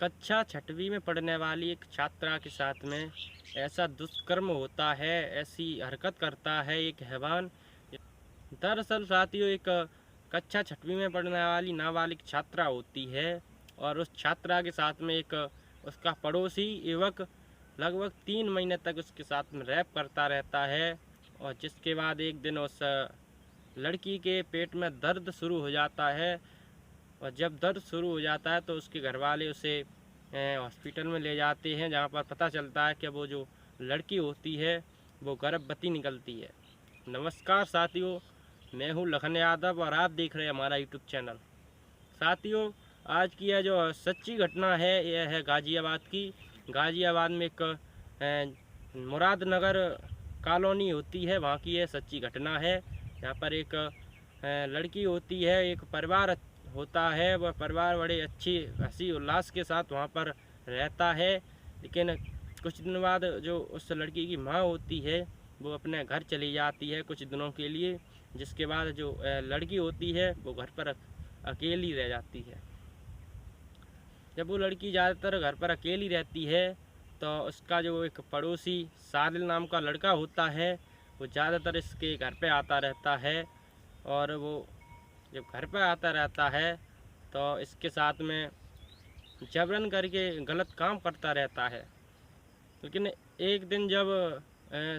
कक्षा छठवीं में पढ़ने वाली एक छात्रा के साथ में ऐसा दुष्कर्म होता है, ऐसी हरकत करता है एक हैवान। दरअसल साथियों, एक कक्षा छठवीं में पढ़ने वाली नाबालिग छात्रा होती है और उस छात्रा के साथ में एक उसका पड़ोसी युवक लगभग 3 महीने तक उसके साथ में रैप करता रहता है। और जिसके बाद एक दिन उस लड़की के पेट में दर्द शुरू हो जाता है और जब दर्द शुरू हो जाता है तो उसके घर वाले उसे हॉस्पिटल में ले जाते हैं, जहाँ पर पता चलता है कि वो जो लड़की होती है वो गर्भवती निकलती है। नमस्कार साथियों, मैं हूँ लखन यादव और आप देख रहे हैं हमारा यूट्यूब चैनल। साथियों, आज की यह जो सच्ची घटना है यह है गाज़ियाबाद की। गाज़ियाबाद में एक मुरादनगर कॉलोनी होती है, वहाँ की यह सच्ची घटना है। यहाँ पर एक लड़की होती है, एक परिवार होता है, वह परिवार बड़े अच्छी हंसी उल्लास के साथ वहाँ पर रहता है। लेकिन कुछ दिन बाद जो उस लड़की की माँ होती है वो अपने घर चली जाती है कुछ दिनों के लिए, जिसके बाद जो लड़की होती है वो घर पर अकेली रह जाती है। जब वो लड़की ज़्यादातर घर पर अकेली रहती है तो उसका जो एक पड़ोसी सादिल नाम का लड़का होता है वो ज़्यादातर इसके घर पे आता रहता है। और वो जब घर पर आता रहता है तो इसके साथ में जबरन करके गलत काम करता रहता है। लेकिन एक दिन जब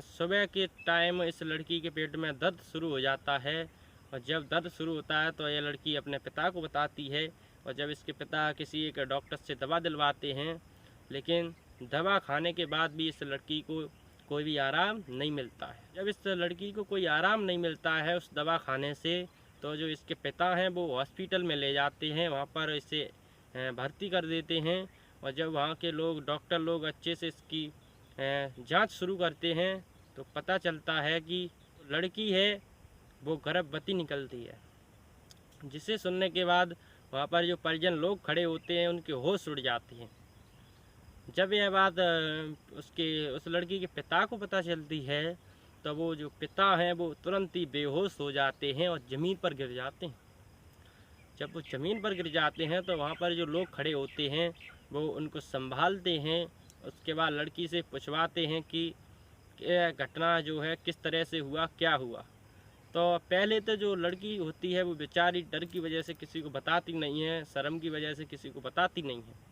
सुबह के टाइम इस लड़की के पेट में दर्द शुरू हो जाता है और जब दर्द शुरू होता है तो यह लड़की अपने पिता को बताती है। और जब इसके पिता किसी एक डॉक्टर से दवा दिलवाते हैं, लेकिन दवा खाने के बाद भी इस लड़की को कोई भी आराम नहीं मिलता है। जब इस लड़की को कोई आराम नहीं मिलता है उस दवा खाने से, तो जो इसके पिता हैं वो हॉस्पिटल में ले जाते हैं, वहाँ पर इसे भर्ती कर देते हैं। और जब वहाँ के लोग डॉक्टर लोग अच्छे से इसकी जांच शुरू करते हैं तो पता चलता है कि लड़की है वो गर्भवती निकलती है। जिसे सुनने के बाद वहाँ पर जो परिजन लोग खड़े होते हैं उनके होश उड़ जाते हैं। जब यह बात उस लड़की के पिता को पता चलती है तो वो जो पिता हैं वो तुरंत ही बेहोश हो जाते हैं और ज़मीन पर गिर जाते हैं। जब वो ज़मीन पर गिर जाते हैं तो वहाँ पर जो लोग खड़े होते हैं वो उनको संभालते हैं। उसके बाद लड़की से पूछवाते हैं कि यह घटना जो है किस तरह से हुआ, क्या हुआ। तो पहले तो जो लड़की होती है वो बेचारी डर की वजह से किसी को बताती नहीं है, शर्म की वजह से किसी को बताती नहीं है।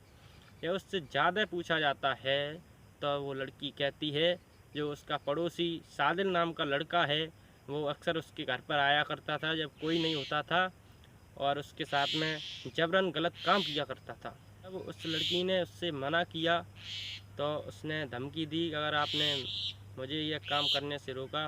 या उससे ज़्यादा पूछा जाता है तो वो लड़की कहती है जो उसका पड़ोसी सादिल नाम का लड़का है वो अक्सर उसके घर पर आया करता था जब कोई नहीं होता था और उसके साथ में जबरन गलत काम किया करता था। जब उस लड़की ने उससे मना किया तो उसने धमकी दी, अगर आपने मुझे यह काम करने से रोका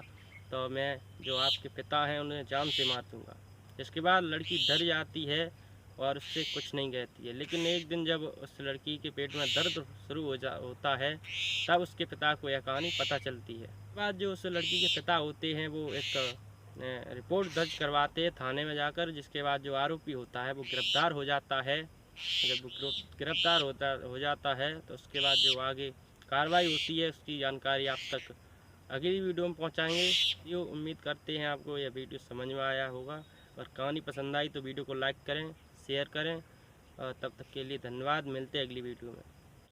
तो मैं जो आपके पिता हैं उन्हें जान से मार दूँगा। इसके बाद लड़की डर जाती है और उससे कुछ नहीं कहती है। लेकिन एक दिन जब उस लड़की के पेट में दर्द शुरू होता है तब उसके पिता को यह कहानी पता चलती है। उसके बाद जो उस लड़की के पिता होते हैं वो एक रिपोर्ट दर्ज करवाते हैं थाने में जाकर, जिसके बाद जो आरोपी होता है वो गिरफ्तार हो जाता है। जब वो गिरफ्तार हो जाता है तो उसके बाद जो आगे कार्रवाई होती है उसकी जानकारी आप तक अगली वीडियो में पहुंचाएंगे। ये उम्मीद करते हैं आपको यह वीडियो समझ में आया होगा और कहानी पसंद आई तो वीडियो को लाइक करें, शेयर करें। और तब तक के लिए धन्यवाद, मिलते हैं अगली वीडियो में।